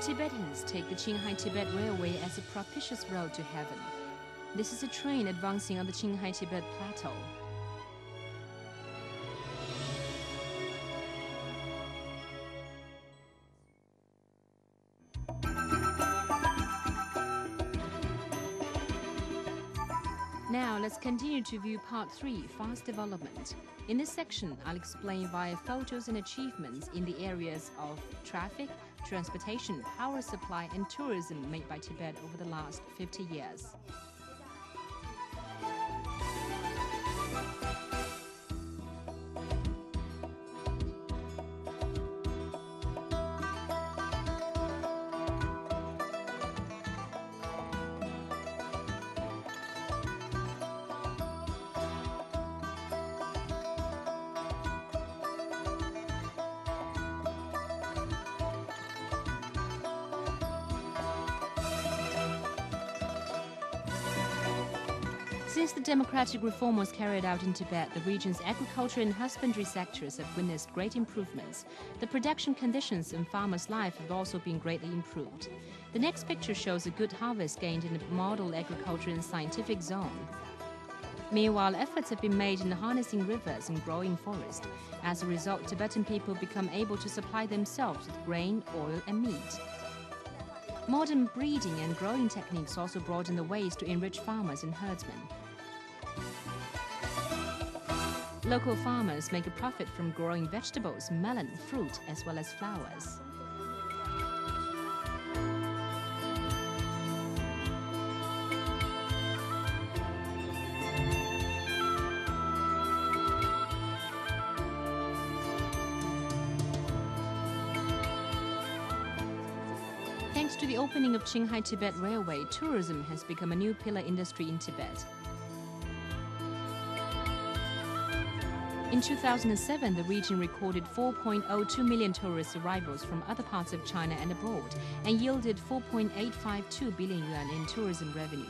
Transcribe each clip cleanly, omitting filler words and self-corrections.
Tibetans take the Qinghai-Tibet Railway as a propitious road to heaven. This is a train advancing on the Qinghai-Tibet Plateau. Now let's continue to view Part 3, Fast Development. In this section, I'll explain via photos and achievements in the areas of traffic, transportation, power supply and tourism made by Tibet over the last 50 years. Since the democratic reform was carried out in Tibet, the region's agriculture and husbandry sectors have witnessed great improvements. The production conditions and farmers' life have also been greatly improved. The next picture shows a good harvest gained in a model agriculture and scientific zone. Meanwhile, efforts have been made in harnessing rivers and growing forest. As a result, Tibetan people become able to supply themselves with grain, oil and meat. Modern breeding and growing techniques also broaden the ways to enrich farmers and herdsmen. Local farmers make a profit from growing vegetables, melon, fruit, as well as flowers. Thanks to the opening of Qinghai-Tibet Railway, tourism has become a new pillar industry in Tibet. In 2007, the region recorded 4.02 million tourist arrivals from other parts of China and abroad, and yielded 4.852 billion yuan in tourism revenue.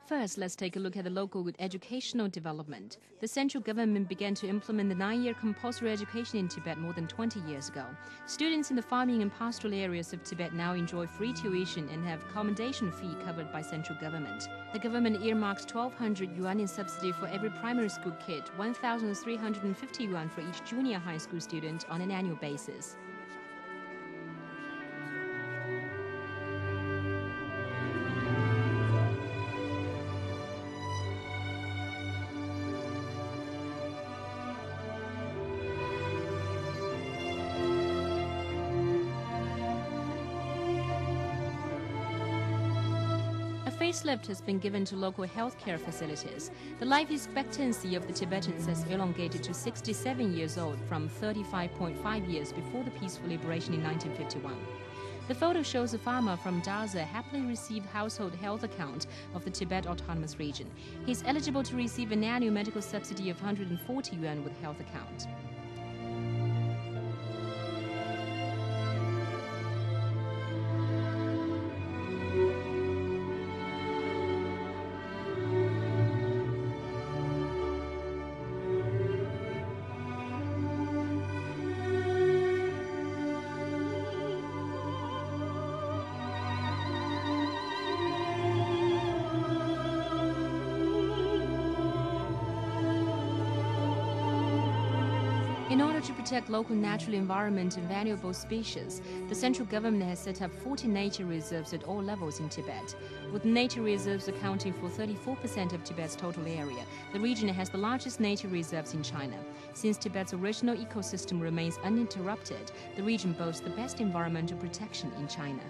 First, let's take a look at the local educational development. The central government began to implement the 9-year compulsory education in Tibet more than 20 years ago. Students in the farming and pastoral areas of Tibet now enjoy free tuition and have accommodation fee covered by central government. The government earmarks 1,200 yuan in subsidy for every primary school kid, 1,350 yuan for each junior high school student on an annual basis. Facelift has been given to local healthcare facilities. The life expectancy of the Tibetans has elongated to 67 years old from 35.5 years before the peaceful liberation in 1951. The photo shows a farmer from Daza happily received household health account of the Tibet Autonomous Region. He is eligible to receive an annual medical subsidy of 140 yuan with health account. In order to protect local natural environment and valuable species, the central government has set up 40 nature reserves at all levels in Tibet. With nature reserves accounting for 34% of Tibet's total area, the region has the largest nature reserves in China. Since Tibet's original ecosystem remains uninterrupted, the region boasts the best environmental protection in China.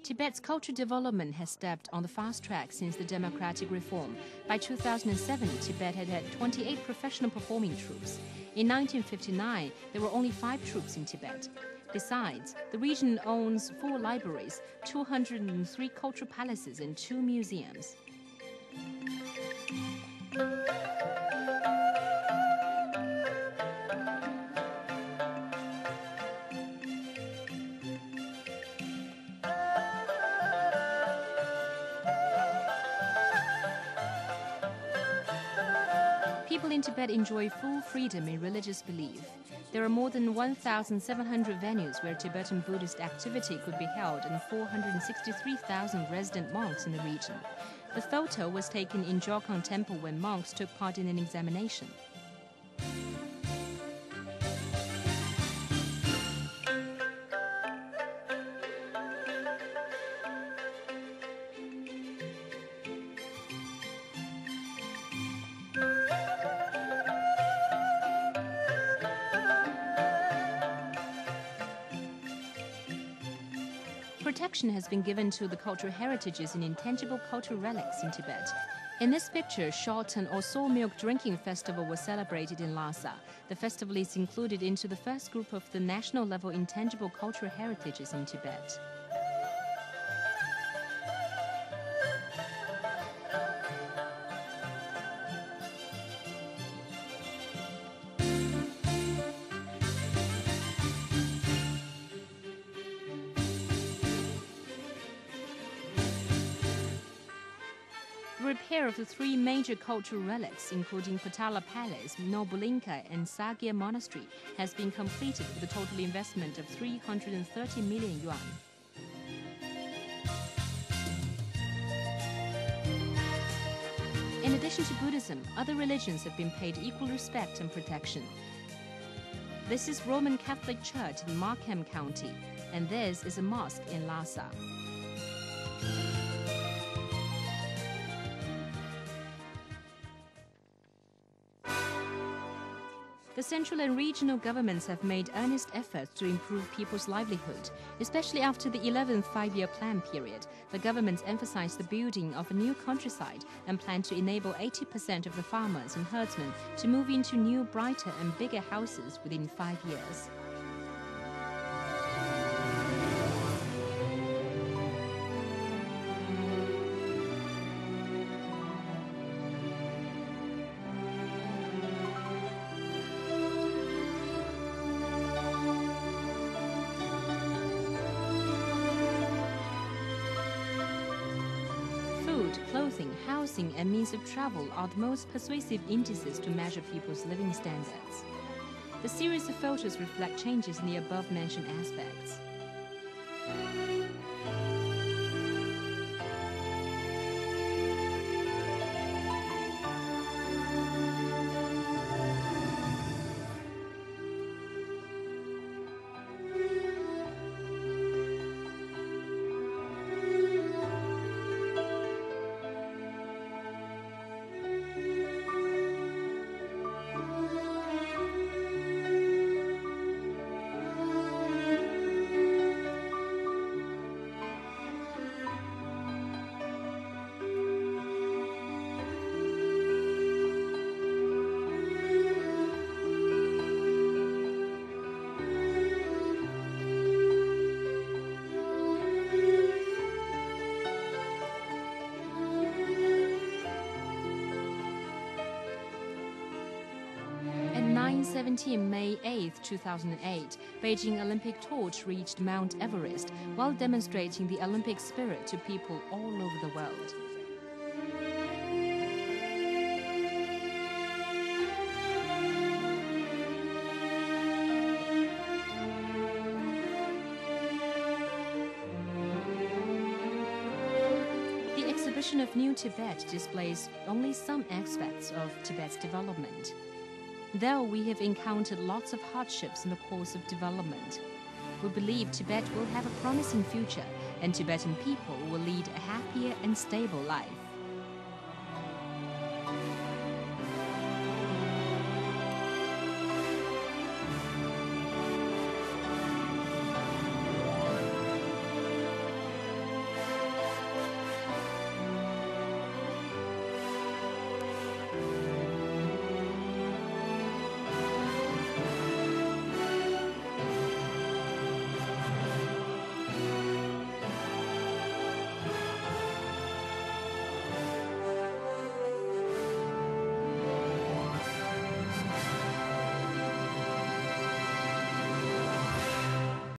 Tibet's cultural development has stepped on the fast track since the democratic reform. By 2007, Tibet had had 28 professional performing troupes. In 1959, there were only 5 troupes in Tibet. Besides, the region owns 4 libraries, 203 cultural palaces, and 2 museums. People in Tibet enjoy full freedom in religious belief. There are more than 1,700 venues where Tibetan Buddhist activity could be held and 463,000 resident monks in the region. The photo was taken in Jokang Temple when monks took part in an examination. Protection has been given to the cultural heritages and intangible cultural relics in Tibet. In this picture, Shorten or Soul Milk Drinking Festival was celebrated in Lhasa. The festival is included into the first group of the national level intangible cultural heritages in Tibet. The repair of the 3 major cultural relics, including Potala Palace, Nobulinka, and Sagya Monastery, has been completed with a total investment of 330 million yuan. In addition to Buddhism, other religions have been paid equal respect and protection. This is Roman Catholic Church in Markham County, and this is a mosque in Lhasa. The central and regional governments have made earnest efforts to improve people's livelihood, especially after the 11th five-year plan period. The governments emphasized the building of a new countryside and plan to enable 80% of the farmers and herdsmen to move into new, brighter and bigger houses within 5 years. Clothing, housing, and means of travel are the most persuasive indices to measure people's living standards. The series of photos reflect changes in the above-mentioned aspects. At 9:17 May 8, 2008, Beijing Olympic torch reached Mount Everest while demonstrating the Olympic spirit to people all over the world. The exhibition of New Tibet displays only some aspects of Tibet's development. Though we have encountered lots of hardships in the course of development, we believe Tibet will have a promising future and Tibetan people will lead a happier and stable life.